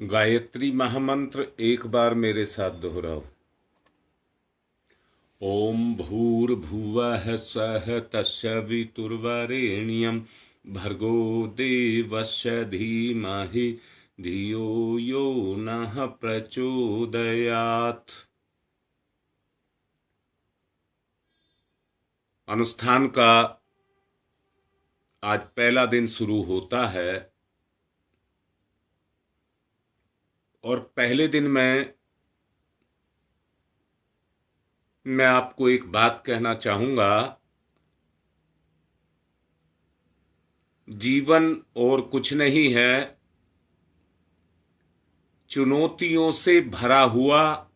गायत्री महामंत्र एक बार मेरे साथ दोहराओ। ओम भूर्भुवः स्वः तस्सवितुर्वरेण्यं भर्गो देवस्य धीमहि धियो यो नः प्रचोदयात्। अनुष्ठान का आज पहला दिन शुरू होता है और पहले दिन में मैं आपको एक बात कहना चाहूंगा। जीवन और कुछ नहीं है, चुनौतियों से भरा हुआ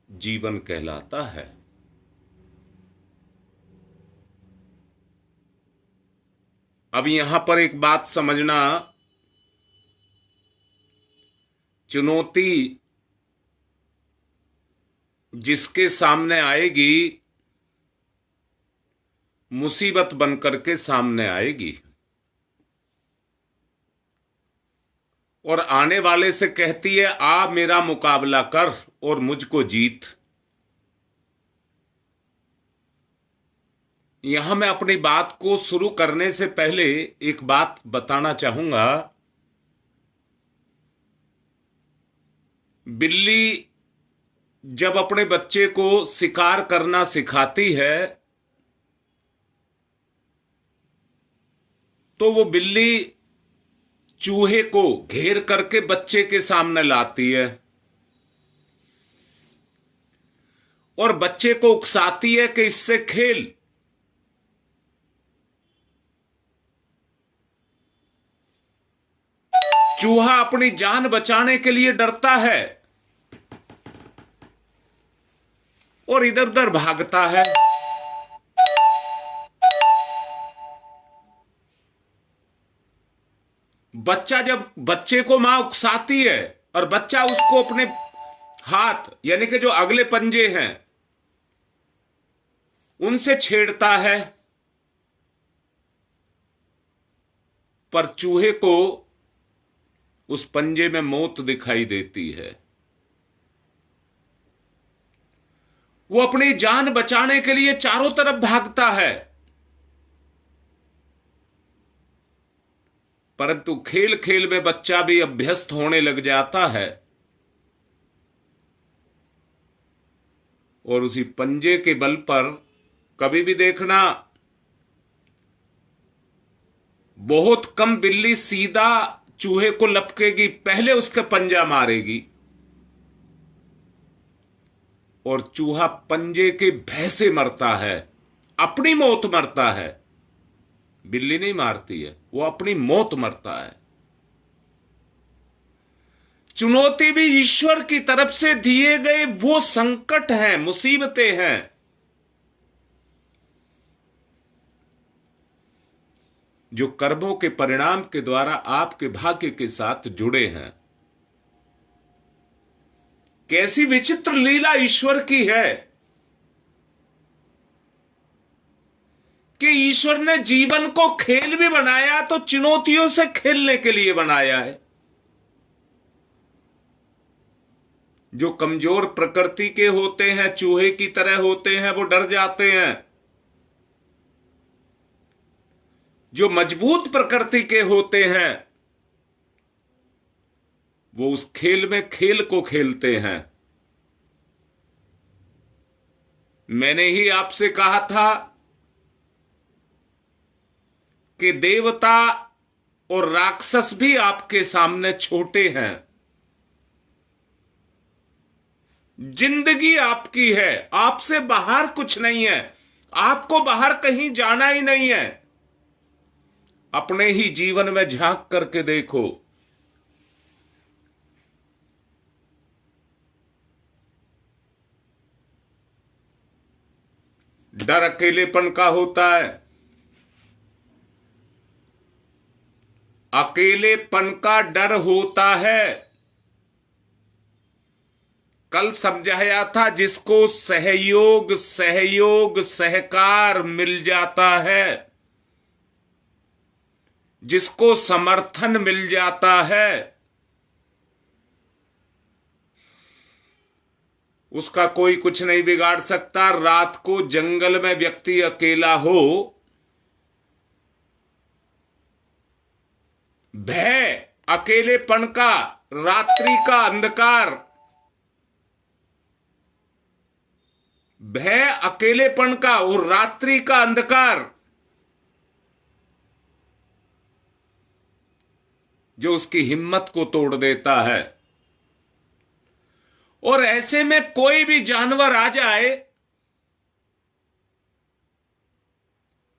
जीवन कहलाता है। अब यहां पर एक बात समझना, चुनौती जिसके सामने आएगी मुसीबत बनकर के सामने आएगी और आने वाले से कहती है आ मेरा मुकाबला कर और मुझको जीत। यहां मैं अपनी बात को शुरू करने से पहले एक बात बताना चाहूंगा। बिल्ली जब अपने बच्चे को शिकार करना सिखाती है तो वो बिल्ली चूहे को घेर करके बच्चे के सामने लाती है और बच्चे को उकसाती है कि इससे खेल। चूहा अपनी जान बचाने के लिए डरता है और इधर उधर भागता है। बच्चा जब बच्चे को मां उकसाती है और बच्चा उसको अपने हाथ यानी कि जो अगले पंजे हैं उनसे छेड़ता है, पर चूहे को उस पंजे में मौत दिखाई देती है। वो अपनी जान बचाने के लिए चारों तरफ भागता है, परंतु खेल खेल में बच्चा भी अभ्यस्त होने लग जाता है और उसी पंजे के बल पर कभी भी देखना, बहुत कम बिल्ली सीधा चूहे को लपकेगी, पहले उसका पंजा मारेगी और चूहा पंजे के भय से मरता है, अपनी मौत मरता है। बिल्ली नहीं मारती है, वो अपनी मौत मरता है। चुनौती भी ईश्वर की तरफ से दिए गए वो संकट हैं, मुसीबतें हैं जो कर्मों के परिणाम के द्वारा आपके भाग्य के साथ जुड़े हैं। कैसी विचित्र लीला ईश्वर की है कि ईश्वर ने जीवन को खेल भी बनाया तो चुनौतियों से खेलने के लिए बनाया है। जो कमजोर प्रकृति के होते हैं, चूहे की तरह होते हैं, वो डर जाते हैं। जो मजबूत प्रकृति के होते हैं वो उस खेल में खेल को खेलते हैं। मैंने ही आपसे कहा था कि देवता और राक्षस भी आपके सामने छोटे हैं। जिंदगी आपकी है, आपसे बाहर कुछ नहीं है, आपको बाहर कहीं जाना ही नहीं है। अपने ही जीवन में झांक करके देखो, डर अकेलेपन का होता है। अकेलेपन का डर होता है। कल समझाया था, जिसको सहयोग सहयोग सहकार मिल जाता है, जिसको समर्थन मिल जाता है, उसका कोई कुछ नहीं बिगाड़ सकता। रात को जंगल में व्यक्ति अकेला हो, भय अकेलेपन का, रात्रि का अंधकार, भय अकेलेपन का और रात्रि का अंधकार जो उसकी हिम्मत को तोड़ देता है। और ऐसे में कोई भी जानवर आ जाए,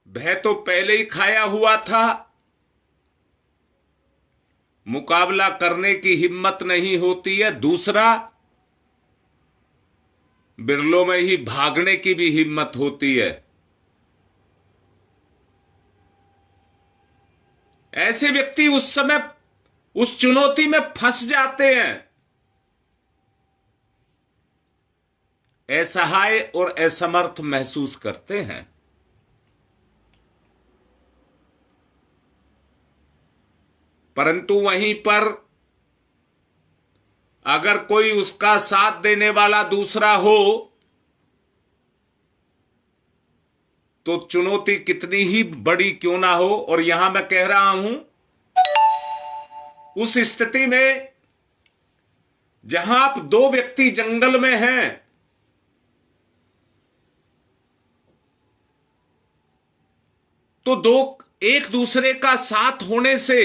भय तो पहले ही खाया हुआ था, मुकाबला करने की हिम्मत नहीं होती है। दूसरा, बिरलों में ही भागने की भी हिम्मत होती है। ऐसे व्यक्ति उस समय उस चुनौती में फंस जाते हैं, असहाय और असमर्थ महसूस करते हैं। परंतु वहीं पर अगर कोई उसका साथ देने वाला दूसरा हो तो चुनौती कितनी ही बड़ी क्यों ना हो, और यहां मैं कह रहा हूं उस स्थिति में जहां आप दो व्यक्ति जंगल में हैं, तो दो एक दूसरे का साथ होने से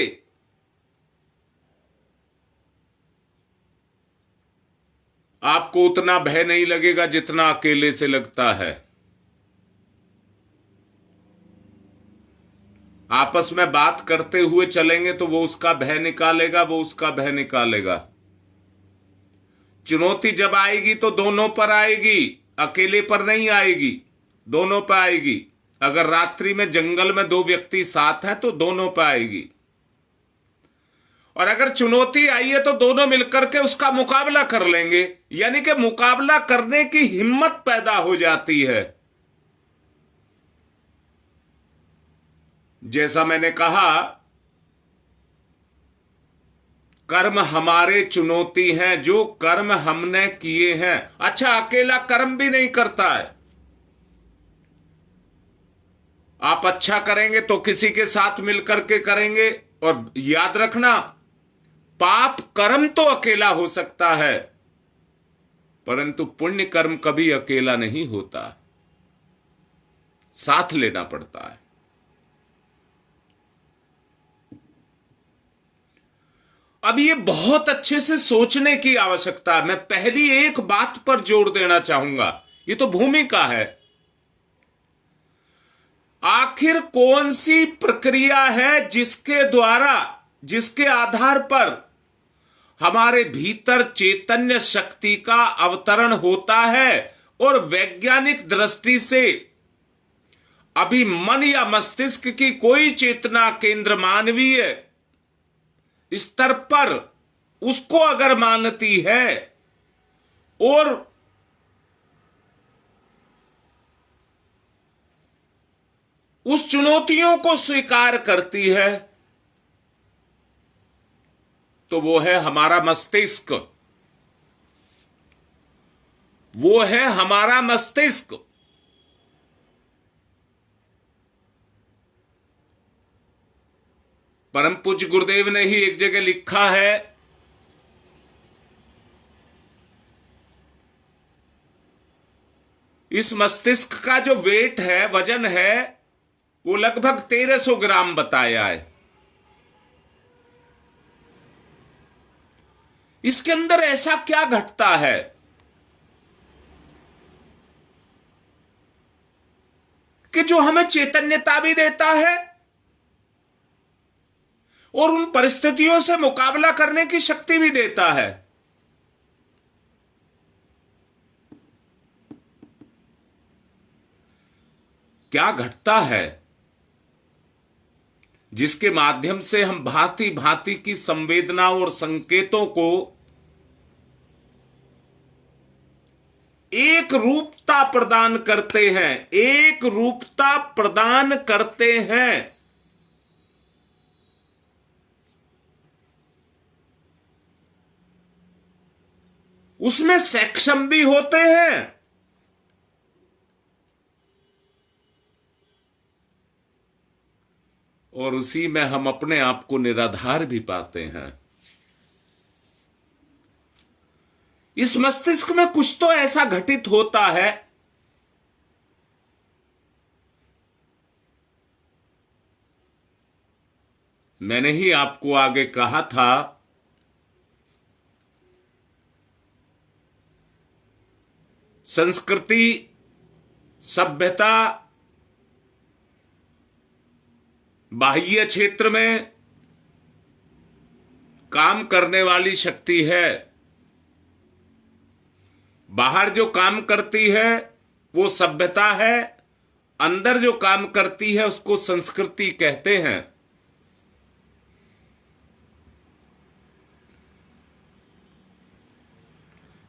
आपको उतना भय नहीं लगेगा जितना अकेले से लगता है। आपस में बात करते हुए चलेंगे तो वो उसका भय निकालेगा, वो उसका भय निकालेगा। चुनौती जब आएगी तो दोनों पर आएगी, अकेले पर नहीं आएगी, दोनों पर आएगी। अगर रात्रि में जंगल में दो व्यक्ति साथ हैं तो दोनों पर आएगी, और अगर चुनौती आई है तो दोनों मिलकर के उसका मुकाबला कर लेंगे, यानी कि मुकाबला करने की हिम्मत पैदा हो जाती है। जैसा मैंने कहा, कर्म हमारे चुनौती हैं, जो कर्म हमने किए हैं। अच्छा, अकेला कर्म भी नहीं करता है। आप अच्छा करेंगे तो किसी के साथ मिलकर के करेंगे, और याद रखना, पाप कर्म तो अकेला हो सकता है, परंतु पुण्य कर्म कभी अकेला नहीं होता, साथ लेना पड़ता है। अब ये बहुत अच्छे से सोचने की आवश्यकता है। मैं पहली एक बात पर जोर देना चाहूंगा, ये तो भूमिका है। आखिर कौन सी प्रक्रिया है जिसके द्वारा, जिसके आधार पर हमारे भीतर चैतन्य शक्ति का अवतरण होता है, और वैज्ञानिक दृष्टि से अभी मन या मस्तिष्क की कोई चेतना केंद्र मानवीय स्तर पर उसको अगर मानती है और उस चुनौतियों को स्वीकार करती है, तो वो है हमारा मस्तिष्क, वो है हमारा मस्तिष्क। परम पूज्य गुरुदेव ने ही एक जगह लिखा है, इस मस्तिष्क का जो वेट है, वजन है, वो लगभग 1300 ग्राम बताया है। इसके अंदर ऐसा क्या घटता है कि जो हमें चैतन्यता भी देता है और उन परिस्थितियों से मुकाबला करने की शक्ति भी देता है। क्या घटता है जिसके माध्यम से हम भांति भांति की संवेदनाओं और संकेतों को एक रूपता प्रदान करते हैं, एक रूपता प्रदान करते हैं। उसमें सक्षम भी होते हैं और उसी में हम अपने आप को निराधार भी पाते हैं। इस मस्तिष्क में कुछ तो ऐसा घटित होता है मैंने ही आपको आगे कहा था संस्कृति, सभ्यता बाह्य क्षेत्र में काम करने वाली शक्ति है। बाहर जो काम करती है वो सभ्यता है, अंदर जो काम करती है उसको संस्कृति कहते हैं।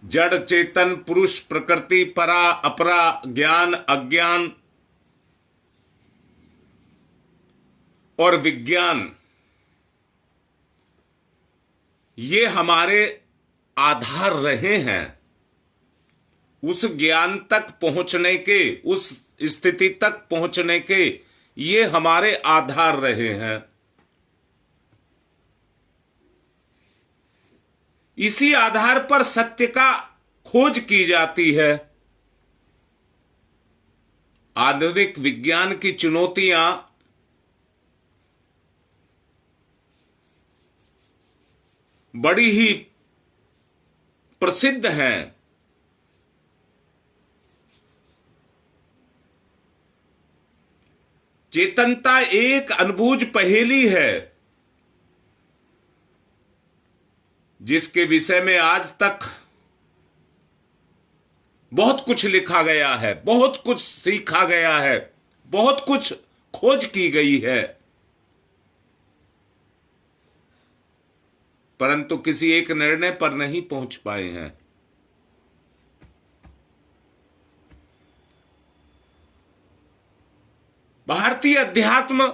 जड़ चेतन पुरुष प्रकृति परा अपरा ज्ञान अज्ञान और विज्ञान, ये हमारे आधार रहे हैं। उस ज्ञान तक पहुंचने के, उस स्थिति तक पहुंचने के ये हमारे आधार रहे हैं। इसी आधार पर सत्य का खोज की जाती है। आधुनिक विज्ञान की चुनौतियां बड़ी ही प्रसिद्ध हैं। चेतनता एक अनबूझ पहेली है जिसके विषय में आज तक बहुत कुछ लिखा गया है, बहुत कुछ सीखा गया है, बहुत कुछ खोज की गई है, परंतु किसी एक निर्णय पर नहीं पहुंच पाए हैं। भारतीय अध्यात्म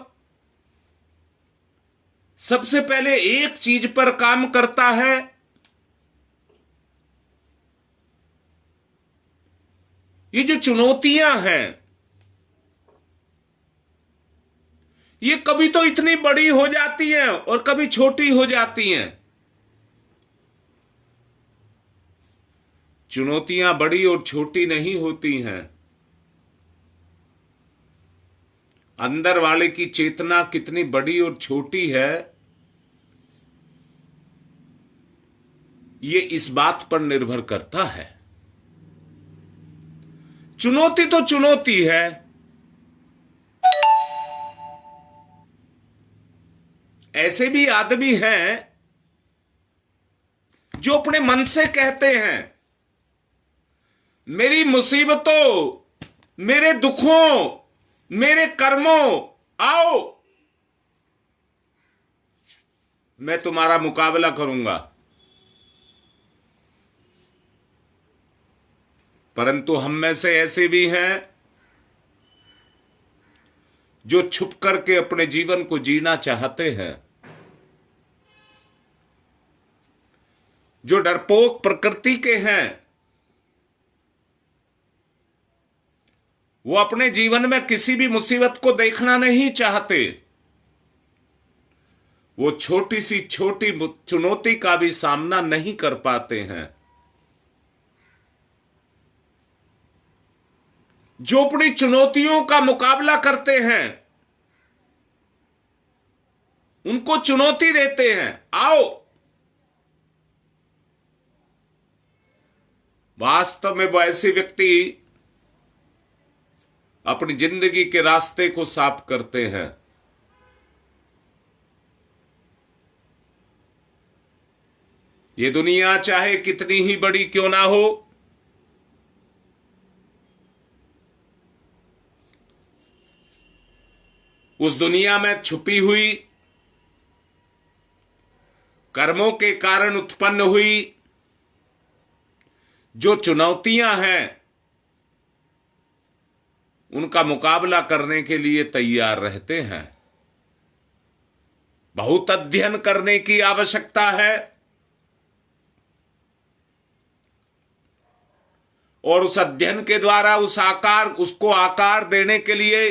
सबसे पहले एक चीज पर काम करता है, ये जो चुनौतियां हैं ये कभी तो इतनी बड़ी हो जाती हैं और कभी छोटी हो जाती हैं। चुनौतियां बड़ी और छोटी नहीं होती हैं। अंदर वाले की चेतना कितनी बड़ी और छोटी है ये इस बात पर निर्भर करता है। चुनौती तो चुनौती है। ऐसे भी आदमी हैं जो अपने मन से कहते हैं मेरी मुसीबतों, मेरे दुखों, मेरे कर्मों आओ, मैं तुम्हारा मुकाबला करूंगा। परंतु हम में से ऐसे भी हैं जो छुप करके अपने जीवन को जीना चाहते हैं, जो डरपोक प्रकृति के हैं। वो अपने जीवन में किसी भी मुसीबत को देखना नहीं चाहते। वो छोटी सी छोटी चुनौती का भी सामना नहीं कर पाते हैं। जो अपनी चुनौतियों का मुकाबला करते हैं उनको चुनौती देते हैं, आओ। वास्तव में वो ऐसे व्यक्ति अपनी जिंदगी के रास्ते को साफ करते हैं। ये दुनिया चाहे कितनी ही बड़ी क्यों ना हो, उस दुनिया में छुपी हुई, कर्मों के कारण उत्पन्न हुई जो चुनौतियां हैं उनका मुकाबला करने के लिए तैयार रहते हैं। बहुत अध्ययन करने की आवश्यकता है, और उस अध्ययन के द्वारा उसको आकार देने के लिए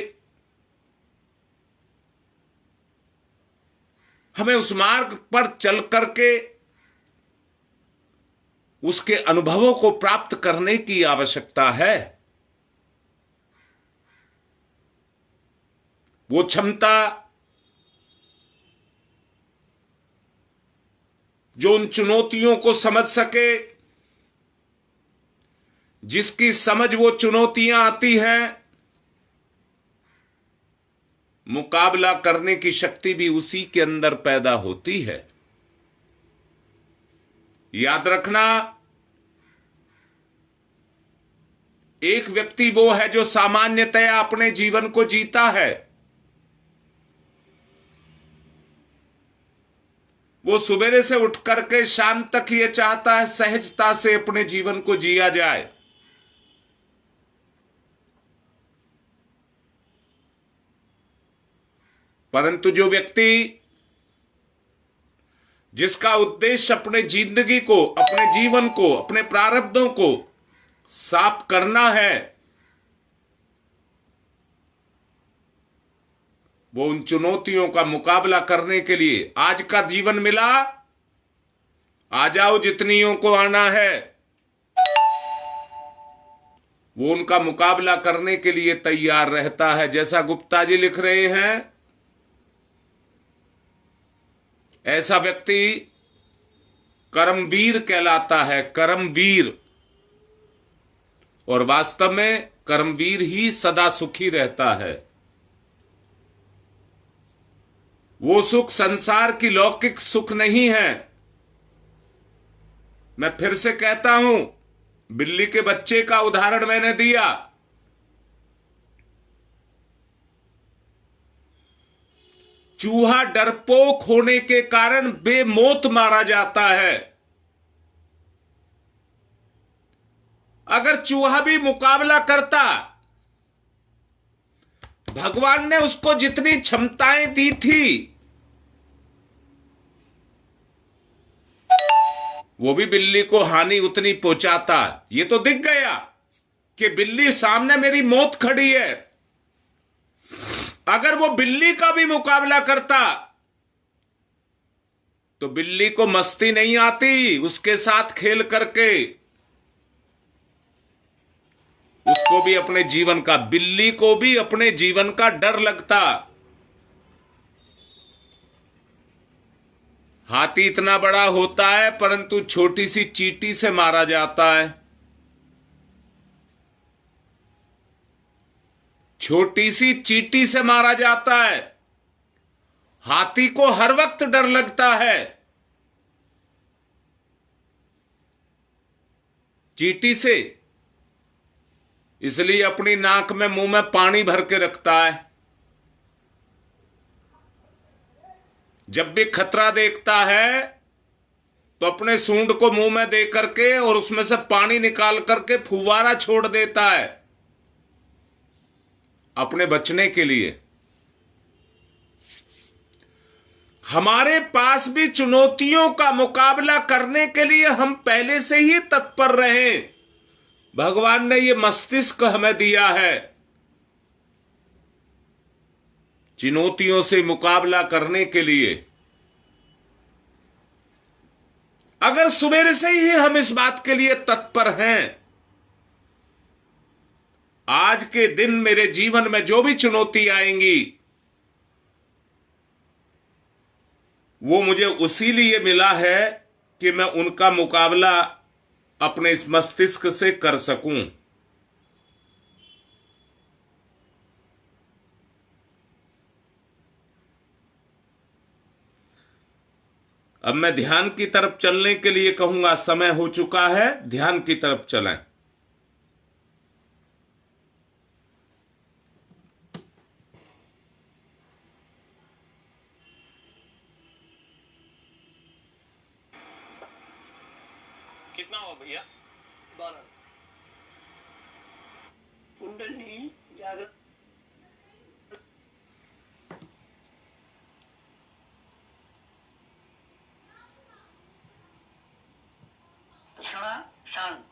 हमें उस मार्ग पर चल करके उसके अनुभवों को प्राप्त करने की आवश्यकता है। वो क्षमता जो उन चुनौतियों को समझ सके, जिसकी समझ वो चुनौतियां आती हैं, मुकाबला करने की शक्ति भी उसी के अंदर पैदा होती है। याद रखना, एक व्यक्ति वो है जो सामान्यतया अपने जीवन को जीता है। वो सवेरे से उठ करके शाम तक ये चाहता है सहजता से अपने जीवन को जिया जाए। परंतु जो व्यक्ति जिसका उद्देश्य अपने जिंदगी को, अपने जीवन को, अपने प्रारब्धों को साफ करना है, वो उन चुनौतियों का मुकाबला करने के लिए आज का जीवन मिला, आ जाओ जितनियों को आना है, वो उनका मुकाबला करने के लिए तैयार रहता है। जैसा गुप्ता जी लिख रहे हैं, ऐसा व्यक्ति कर्मवीर कहलाता है, कर्मवीर। और वास्तव में कर्मवीर ही सदा सुखी रहता है। वो सुख संसार की लौकिक सुख नहीं है। मैं फिर से कहता हूं, बिल्ली के बच्चे का उदाहरण मैंने दिया। चूहा डरपोक होने के कारण बेमौत मारा जाता है। अगर चूहा भी मुकाबला करता, भगवान ने उसको जितनी क्षमताएं दी थी, वो भी बिल्ली को हानि उतनी पहुंचाता। ये तो दिख गया कि बिल्ली सामने मेरी मौत खड़ी है। अगर वो बिल्ली का भी मुकाबला करता तो बिल्ली को मस्ती नहीं आती उसके साथ खेल करके। उसको भी अपने जीवन का, बिल्ली को भी अपने जीवन का डर लगता। हाथी इतना बड़ा होता है परंतु छोटी सी चींटी से मारा जाता है। छोटी सी चींटी से मारा जाता है। हाथी को हर वक्त डर लगता है चींटी से, इसलिए अपनी नाक में, मुंह में पानी भर के रखता है। जब भी खतरा देखता है तो अपने सूंड को मुंह में दे करके और उसमें से पानी निकाल करके फुवारा छोड़ देता है अपने बचने के लिए। हमारे पास भी चुनौतियों का मुकाबला करने के लिए हम पहले से ही तत्पर रहें। भगवान ने यह मस्तिष्क हमें दिया है चुनौतियों से मुकाबला करने के लिए। अगर सवेरे से ही हम इस बात के लिए तत्पर हैं, आज के दिन मेरे जीवन में जो भी चुनौती आएंगी वो मुझे उसी लिए मिला है कि मैं उनका मुकाबला अपने इस मस्तिष्क से कर सकूं। अब मैं ध्यान की तरफ चलने के लिए कहूंगा। समय हो चुका है, ध्यान की तरफ चलें। कितना हुआ भैया? 12। कुंडली जागृत क्षणा शांत।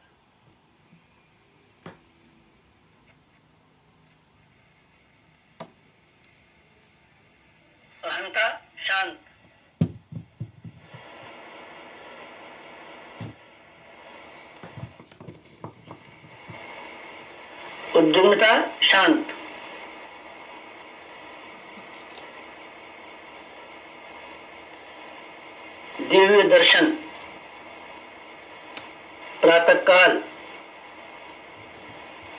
उद्विग्नता शांत, उद्विग्नता शांत, दिव्य दर्शन, प्रातः काल,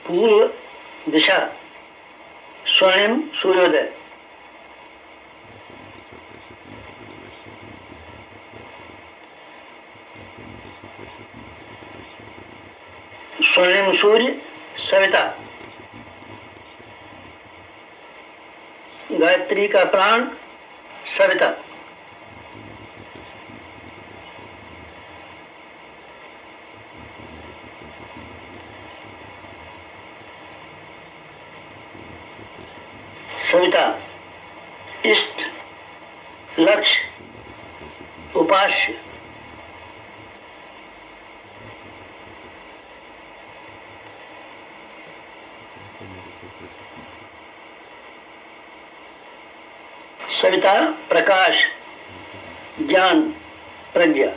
पूर्व दिशा, स्वर्णिम सूर्योदय, स्वर्णिम सूर्य, सविता, गायत्री का प्राण, सविता, सविता, इष्ट, लक्ष्य, उपास्य, सविता, प्रकाश, ज्ञान, प्रज्ञा,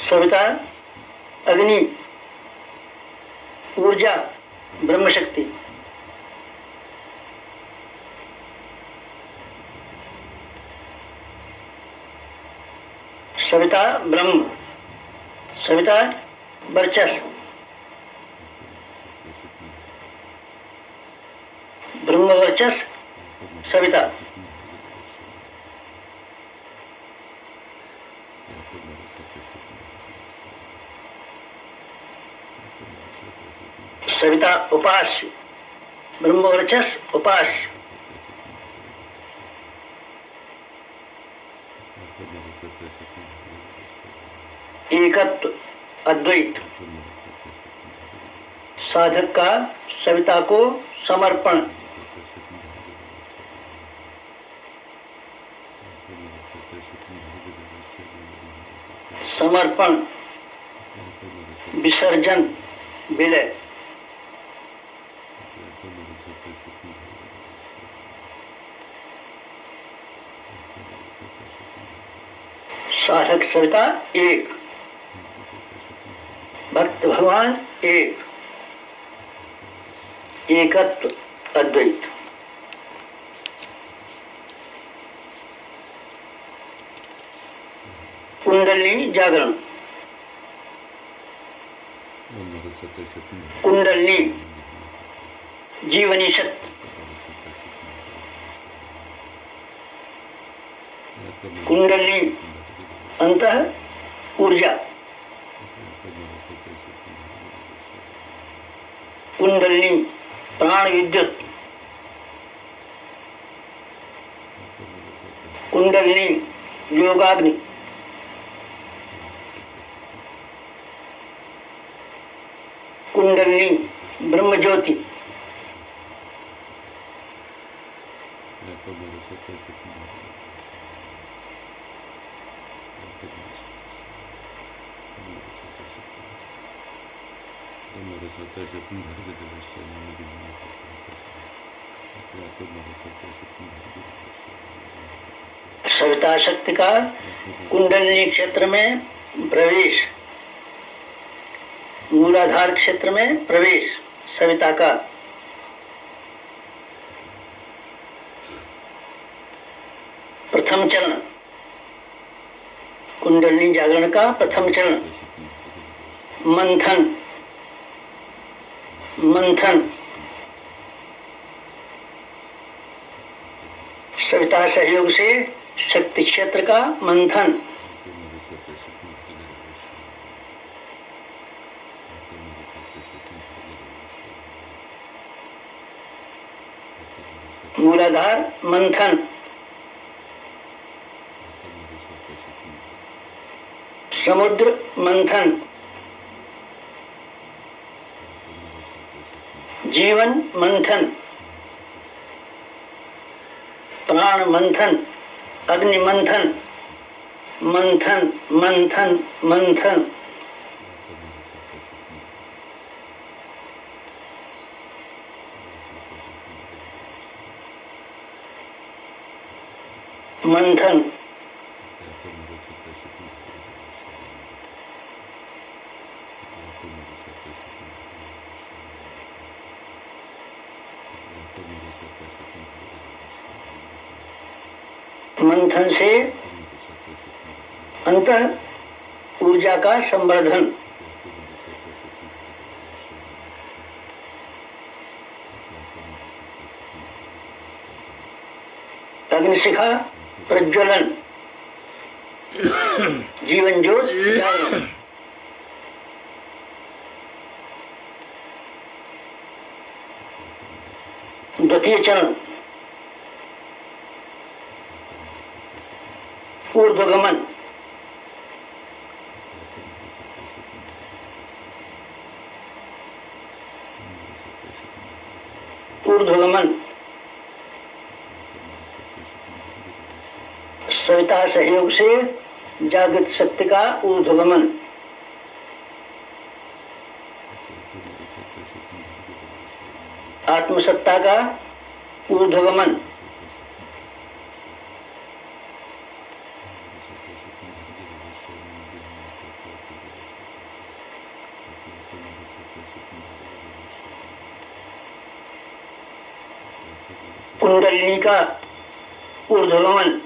सविता, अग्नि, ऊर्जा, ब्रह्मशक्ति, सविता, ब्रह्म, सविता, वर्चस्व, ब्रह्म वर्चस्व, सविता, सविता, उपास्य, ब्रह्म वर्चस्व, उपास्य, एकत्व, अद्वैत, साधक का सविता को समर्पण, समर्पण, विसर्जन, विलय, साधक सविता एक, भक्त भगवान एक, एकत्व, अद्वैत। कुंडलिनी जागरण, कुंडलिनी जीवनी शक्ति, कुंडलिनी अंतः ऊर्जा, कुंडलिनी प्राण विद्युत, कुंडलिनी योगाग्नि, कुंडलिनी ब्रह्म ज्योति, सविता शक्ति का कुंडलिनी क्षेत्र में प्रवेश, मूलाधार क्षेत्र में प्रवेश, सविता का प्रथम चरण, कुंडलिनी जागरण का प्रथम चरण, मंथन, मंथन, सविता सहयोग से शक्ति क्षेत्र का मंथन, मूलाधार मंथन, समुद्र मंथन, जीवन मंथन, प्राण मंथन, अग्नि मंथन, मंथन मंथन मंथन, मंथन, मंथन से अंतः ऊर्जा का संवर्धन, अग्निशिखा प्रज्वलन, जीवन ज्योत जागरण, द्वितीय चरण ऊर्ध्वगमन, ऊर्ध्वगमन, सविता सहयोग से जागृत शक्ति का ऊर्ध्वगमन, आत्मसत्ता का ऊर्ध्वगमन, कुंडलिनी का ऊर्ध्वगमन,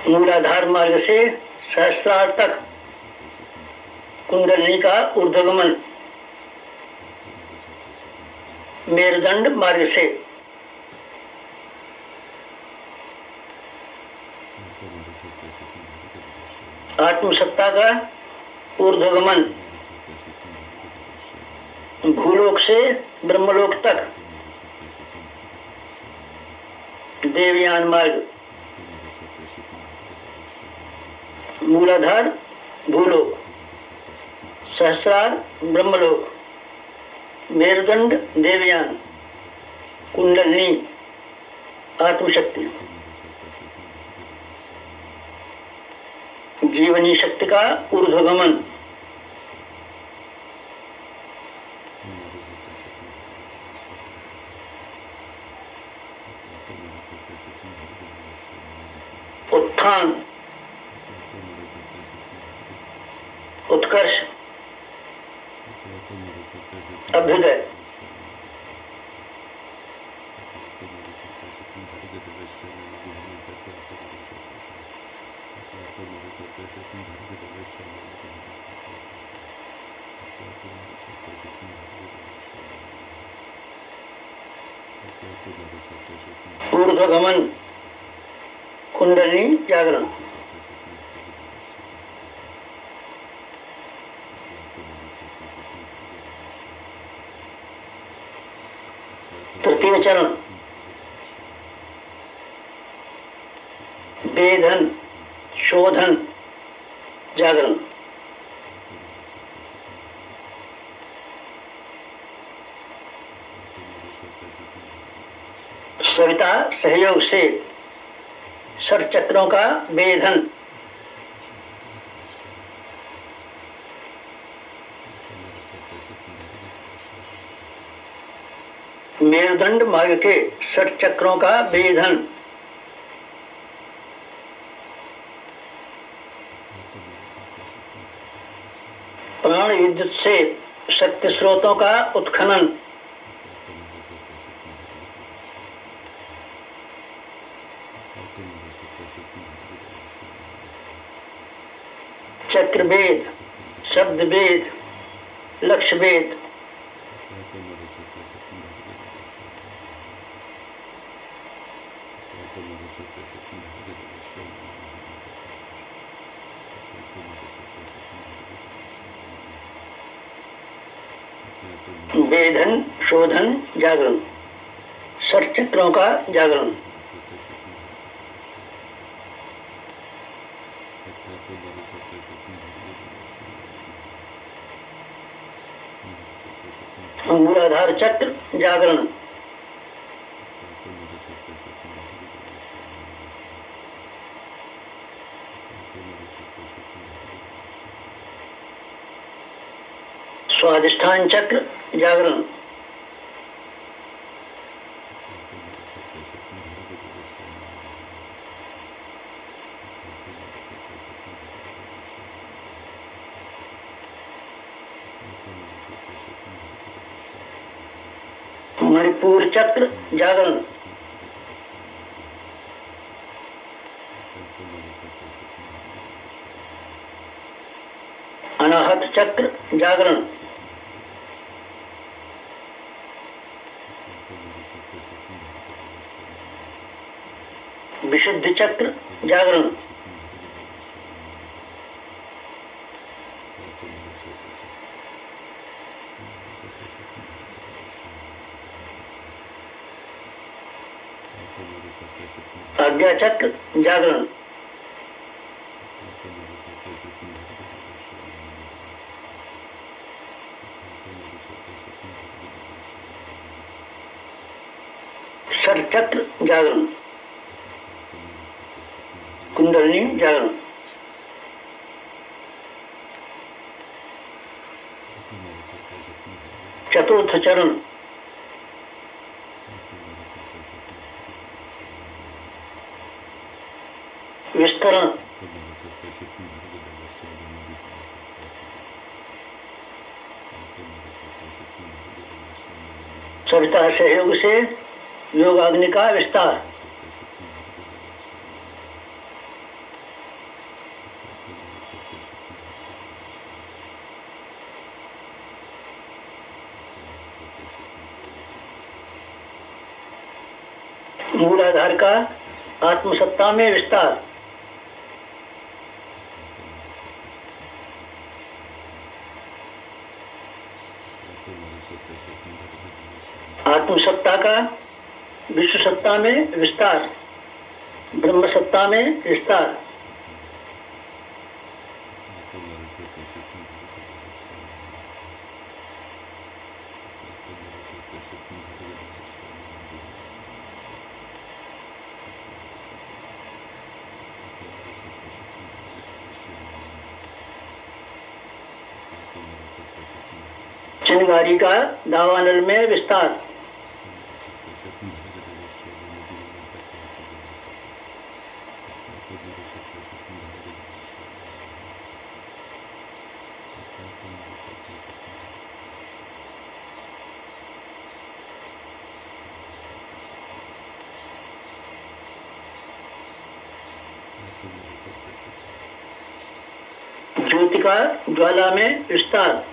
मूलाधार मार्ग से सहस्रार तक कुंडलिनी का ऊर्ध्वगमन, मेरुदंड मार्ग से आत्मसत्ता का ऊर्ध्वगमन, भूलोक से ब्रह्मलोक तक देवयान मार्ग, मूलाधार भूलोक, सहस्रार ब्रह्मलोक, मेरुदंड देवयान, कुंडलिनी आत्मशक्ति, जीवनी शक्ति का ऊर्ध्वगमन, उत्थान, उत्कर्ष, अभ्युदय, ऊर्ध्वगमन, कुंडलिनी जागरण, तृतीय चरण वेधन, शोधन, जागरण, सविता सहयोग से षट चक्रों का वेधन, मेरुदंड मार्ग के षट चक्रों का वेधन, प्राण विद्युत से शक्ति स्रोतों का उत्खनन, चक्रभेद, शब्दभेद, लक्ष्यभेद, वेधन, शोधन, जागरण, षट चक्रों का जागरण, मूलाधार चक्र जागरण, स्वाधिष्ठान चक्र जागरण, मणिपुर चक्र जागरण, अनाहत चक्र जागरण, विशुद्ध चक्र जागरण, आज्ञा चक्र जागरण, सर चक्र जागरण, कुंडलिनी जागरण, चतुर्थ चरण, विस्तरण, सविता सहयोग से योगाग्नि का विस्तार, मूलाधार का आत्मसत्ता में विस्तार, आत्मसत्ता का विश्व सत्ता में विस्तार, ब्रह्म सत्ता में विस्तार, चिनगारी का दावानल में विस्तार, ज्योति का ज्वाला में विस्तार,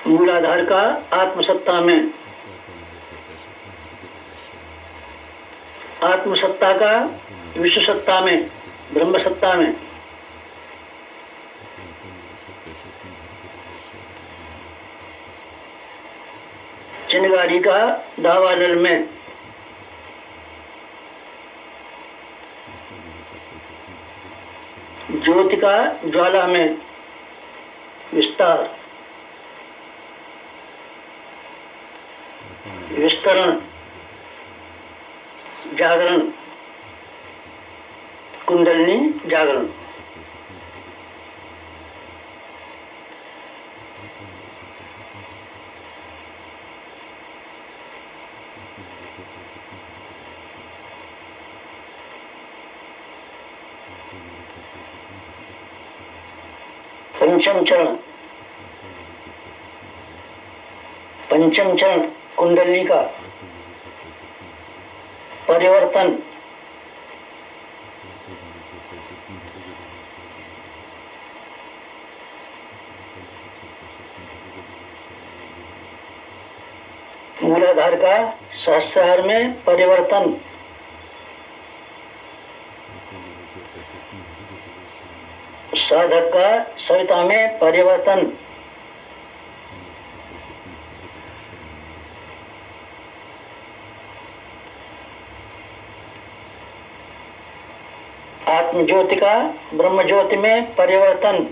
मूलाधार का आत्मसत्ता में, आत्मसत्ता का विश्व सत्ता में, ब्रह्म सत्ता में, चिनगारी का दावानल में, ज्योति का ज्वाला में विस्तार, विस्तरण, जागरण, कुंडलिनी जागरण, पंचम चरण, पंचम चरण कुंडलिनी का परिवर्तन, मूलाधार का सहस्रार में परिवर्तन, साधक का सविता में परिवर्तन, आत्म ज्योति का ब्रह्म ज्योति में परिवर्तन,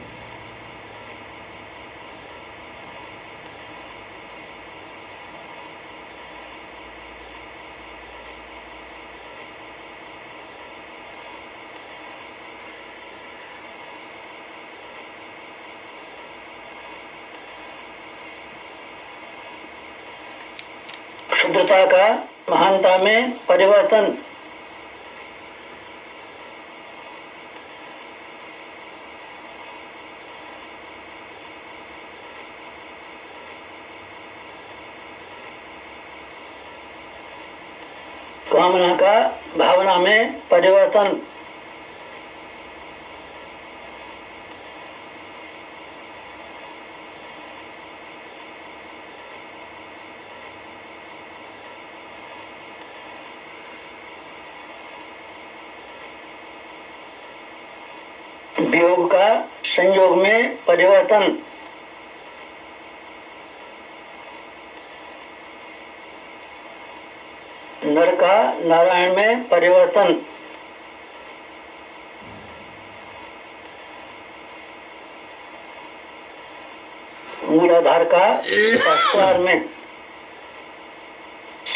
क्षुद्रता का महानता में परिवर्तन, कामना का भावना में परिवर्तन, वियोग का संयोग में परिवर्तन, नर का नारायण में परिवर्तन, मूलाधार का शास्त्रार में,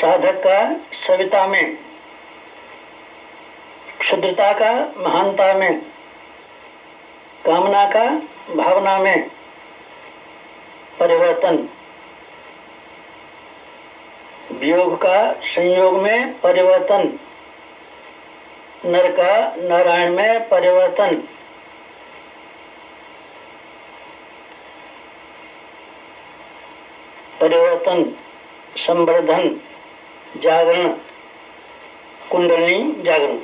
साधक का सविता में, क्षुद्रता का महानता में, कामना का भावना में परिवर्तन, वियोग का संयोग में परिवर्तन, नर का नारायण में परिवर्तन, परिवर्तन, संवर्धन, जागरण, कुंडलिनी जागरण।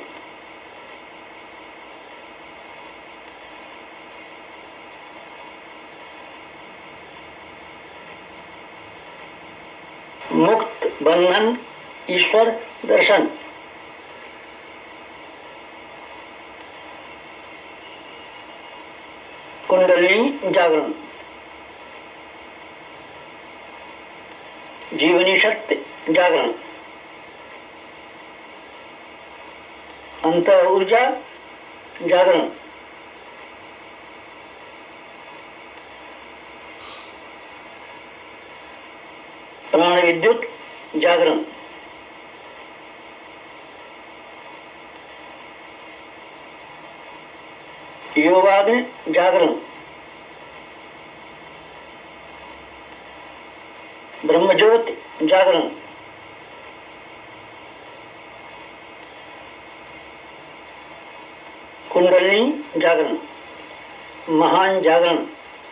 मुक्त बंधन ईश्वर दर्शन, कुंडलिनी जागरण, जीवनी शक्ति जागरण, अंत ऊर्जा जागरण, प्राण विद्युत जागरण, योगाग्नि जागरण, ब्रह्मज्योति जागरण, कुंडलिनी जागरण, महान जागरण,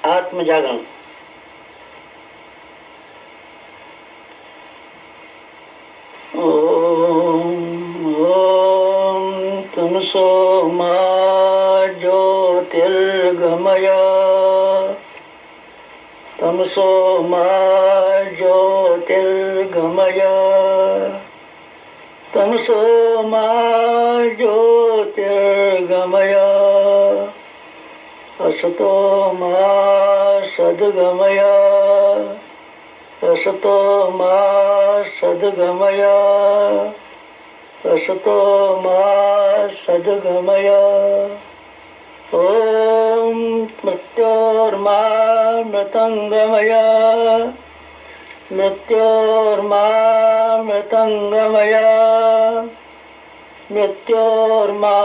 आत्म जागरण। तमसो मा ज्योतिर्गमय, तमसो मा ज्योतिर्गमय, तमसो मा ज्योतिर्गमय, असतो मा सद्गमय, असतो मा सद्गमय, असतो मा सद्गमय। ओम मृत्योर्मा मृतंगमय, मृत्योर्मा मृतंगमय, मृत्योर्मा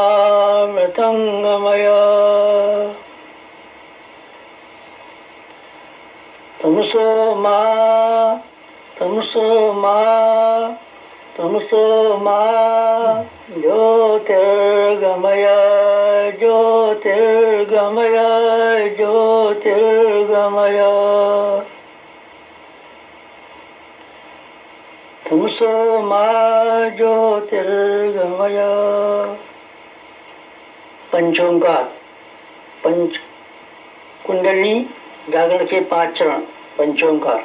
मृतंगमय। तमसो मा, तमसो मा, तमसो मा ज्योतिर्गमय, ज्योतिर्गमय, ज्योतिर्गमय। तमसो मा ज्योतिर्गमय। पंचोंकार, पंच कुंडलिनी जागरण के 5 चरण। पंचोंकार।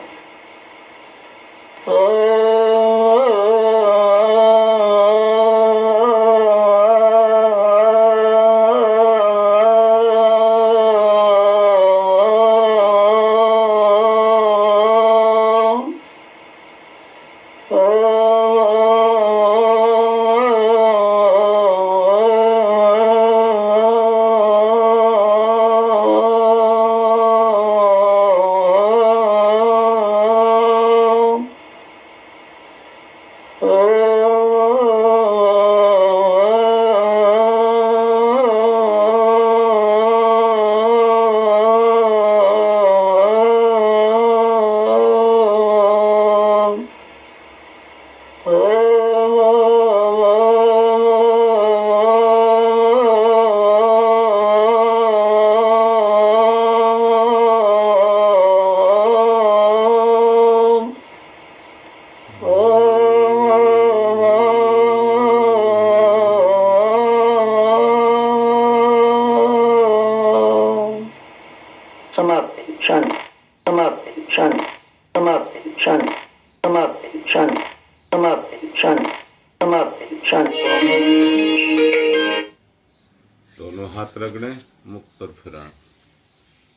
दोनों हाथ रगड़ें, मुख पर फिराएं,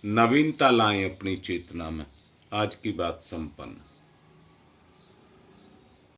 नवीनता लाएं अपनी चेतना में। आज की बात संपन्न।